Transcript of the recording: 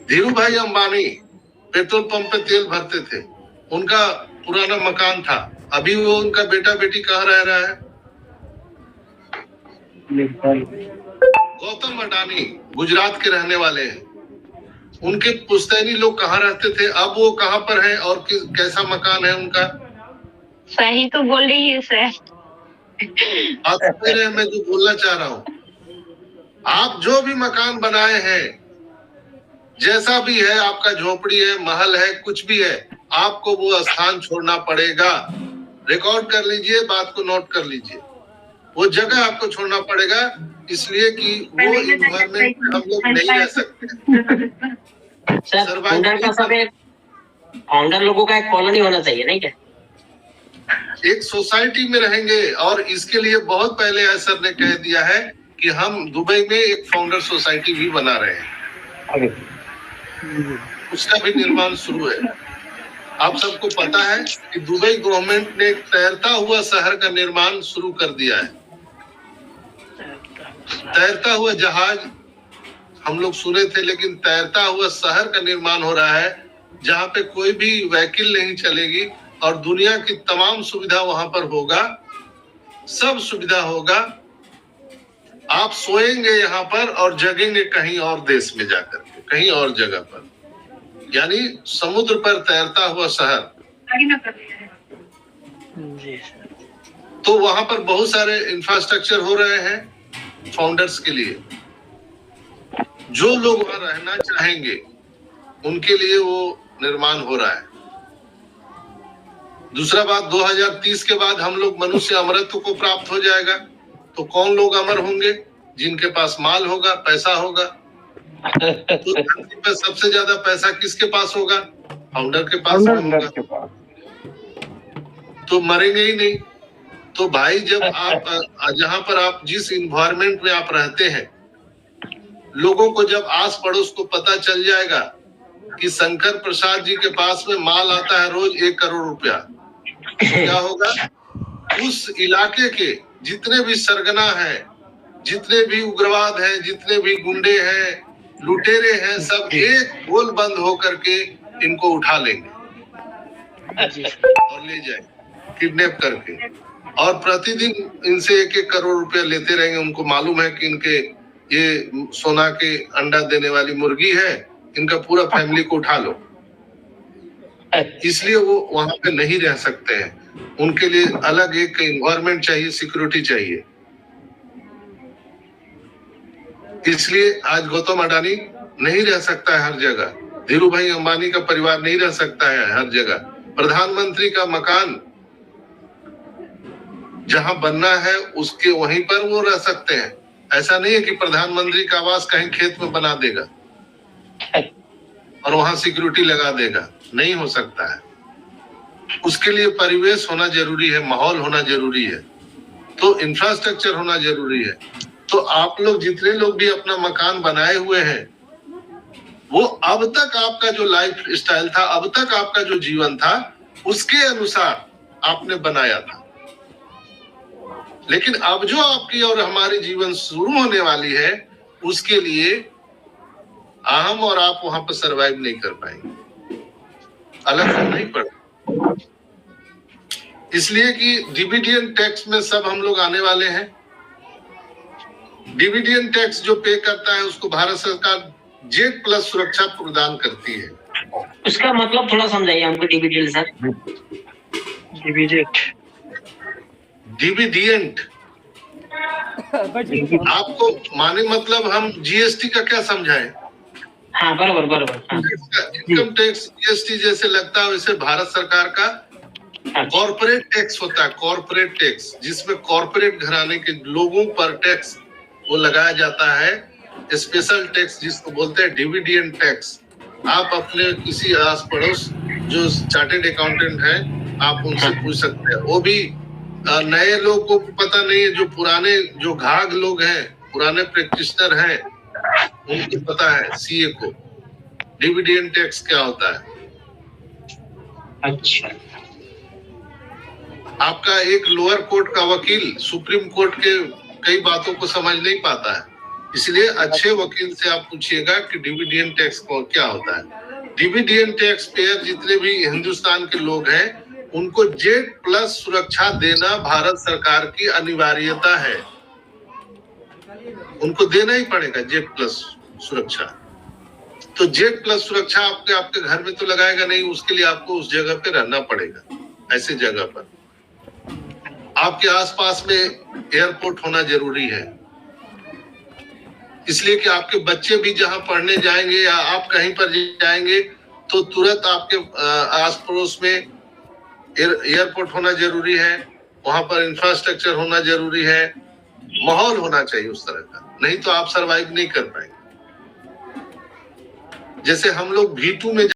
धीरू भाई Ambani petrol pump पे तेल भरते थे, उनका पुराना मकान था, अभी वो उनका बेटा बेटी कहाँ रह रहा है? गौतम अडानी गुजरात के रहने वाले हैं, उनके पुश्तैनी लोग कहाँ रहते थे, अब वो कहाँ पर हैं और कैसा मकान है उनका? सही तो बोल रही है सर। आप मेरे मैं जो बोलना चाह रहा हूँ, आप जो भी मकान बनाए हैं, जैसा भी है, आपका झोपड़ी है, महल है, कुछ भी है, आपको वो स्थान छोड़ना पड़ेगा। रिकॉर्ड कर लीजिए, बात को नोट कर लीजिए, वो जगह आपको छोड़ना पड़ेगा, इसलिए कि वो इन्वायरमेंट में हम लोग नहीं रह सकते। सर फाउंडर का सब एक फाउंडर लोगों का एक कॉलोनी होना चाहिए, नहीं क्या? एक सोसाइटी में रहेंगे, और इसके लिए बहुत पहले सर ने कह दिया है कि हम दुबई में एक फाउंडर सोसाइटी भी बना रहे हैं, उसका भी निर्माण शुरू है। आप सबको पता है कि दुबई गवर्नमेंट ने तैरता हुआ शहर का निर्माण शुरू कर दिया है। तैरता हुआ जहाज हम लोग सुने थे, लेकिन तैरता हुआ शहर का निर्माण हो रहा है, जहां पे कोई भी व्हीकल नहीं चलेगी और दुनिया की तमाम सुविधा वहां पर होगा, सब सुविधा होगा। आप सोएंगे यहाँ पर और जगेंगे कहीं और देश में जाकर के, कहीं और जगह पर, यानी समुद्र पर तैरता हुआ शहर। तो वहां पर बहुत सारे इंफ्रास्ट्रक्चर हो रहे हैं फाउंडर्स के लिए, जो लोग वहां रहना चाहेंगे उनके लिए वो निर्माण हो रहा है। दूसरा बात, 2030 के बाद हम लोग मनुष्य अमरत्व को प्राप्त हो जाएगा, तो कौन लोग अमर होंगे? जिनके पास माल होगा, पैसा होगा। तो धरती पर सबसे ज्यादा पैसा किसके पास होगा? फाउंडर के पास होगा, तो मरेंगे ही नहीं। तो भाई, जब आप जहां पर आप जिस इन्वायरमेंट में आप रहते हैं, लोगों को जब आस पड़ोस को पता चल जाएगा कि शंकर प्रसाद जी के पास में माल आता है रोज 1 करोड़ रुपया, तो क्या होगा? उस इलाके के जितने भी सरगना हैं, जितने भी उग्रवाद हैं, जितने भी गुंडे हैं, लुटेरे हैं, सब एक गोल बंद होकर के इनको उठा लेंगे और ले जाएंगे किडनैप करके, और प्रतिदिन इनसे 1-1 करोड़ रुपया लेते रहेंगे। उनको मालूम है कि इनके ये सोना के अंडा देने वाली मुर्गी है, इनका पूरा फैमिली को उठा लो। इसलिए वो वहां पे नहीं रह सकते हैं, उनके लिए अलग एक एनवायरनमेंट चाहिए, सिक्योरिटी चाहिए। इसलिए आज गौतम अडानी नहीं रह सकता है हर जगह, धीरू भाई अंबानी का परिवार नहीं रह सकता है हर जगह। प्रधानमंत्री का मकान जहां बनना है उसके वहीं पर वो रह सकते हैं। ऐसा नहीं है कि प्रधानमंत्री का आवास कहीं खेत में बना देगा और वहां सिक्योरिटी लगा देगा, नहीं हो सकता है। उसके लिए परिवेश होना जरूरी है, माहौल होना जरूरी है, तो इंफ्रास्ट्रक्चर होना जरूरी है। तो आप लोग जितने लोग भी अपना मकान बनाए हुए हैं, वो अब तक आपका जो लाइफ स्टाइल था, अब तक आपका जो जीवन था, उसके अनुसार आपने बनाया था। लेकिन अब जो आपकी और हमारी जीवन शुरू होने वाली है, उसके लिए हम और आप वहां पर सरवाइव नहीं कर पाएंगे, अलग हो नहीं पड़े। इसलिए कि डिविडेंड टैक्स में सब हम लोग आने वाले हैं। डिविडेंड टैक्स जो पे करता है उसको भारत सरकार जेड प्लस सुरक्षा प्रदान करती है। उसका मतलब थोड़ा समझाइए हमको, डिविडेंड सर। डिविडेंड आपको माने मतलब हम जीएसटी का क्या समझाएं? हाँ, बराबर। इनकम टैक्स जीएसटी जैसे लगता है, वैसे भारत सरकार का कॉर्पोरेट टैक्स होता है। कॉर्पोरेट टैक्स, जिसमें कॉर्पोरेट घराने के लोगों पर टैक्स वो लगाया जाता है। स्पेशल टैक्स जिसको बोलते हैं डिविडेंड टैक्स। आप अपने किसी आस पड़ोस जो चार्टेड अकाउंटेंट है, आप उनसे पूछ सकते हैं। वो भी नए लोग को पता नहीं है, जो पुराने जो घाघ लोग हैं, पुराने प्रैक्टिशनर हैं, उनको पता है सीए को डिविडेंड टैक्स क्या होता है। अच्छा, आपका एक लोअर कोर्ट का वकील सुप्रीम कोर्ट के कई बातों को समझ नहीं पाता है, इसलिए अच्छे वकील से आप पूछिएगा कि डिविडेंड टैक्स क्या होता है। डिविडेंड टैक्स पेयर जितने भी हिंदुस्तान के लोग हैं, उनको जेड प्लस सुरक्षा देना भारत सरकार की अनिवार्यता है। उनको देना ही पड़ेगा जेड प्लस सुरक्षा। तो जेड प्लस सुरक्षा आपके घर में तो लगाएगा नहीं, उसके लिए आपको उस जगह पे रहना पड़ेगा। ऐसी जगह पर आपके आसपास में एयरपोर्ट होना जरूरी है, इसलिए कि आपके बच्चे भी जहां पढ़ने जाएंगे या आप कहीं पर जाएंगे तो तुरंत आपके आस पड़ोस में एयरपोर्ट होना जरूरी है, वहां पर इंफ्रास्ट्रक्चर होना जरूरी है, माहौल होना चाहिए उस तरह का, नहीं तो आप सरवाइव नहीं कर पाएंगे। जैसे हम लोग V2 में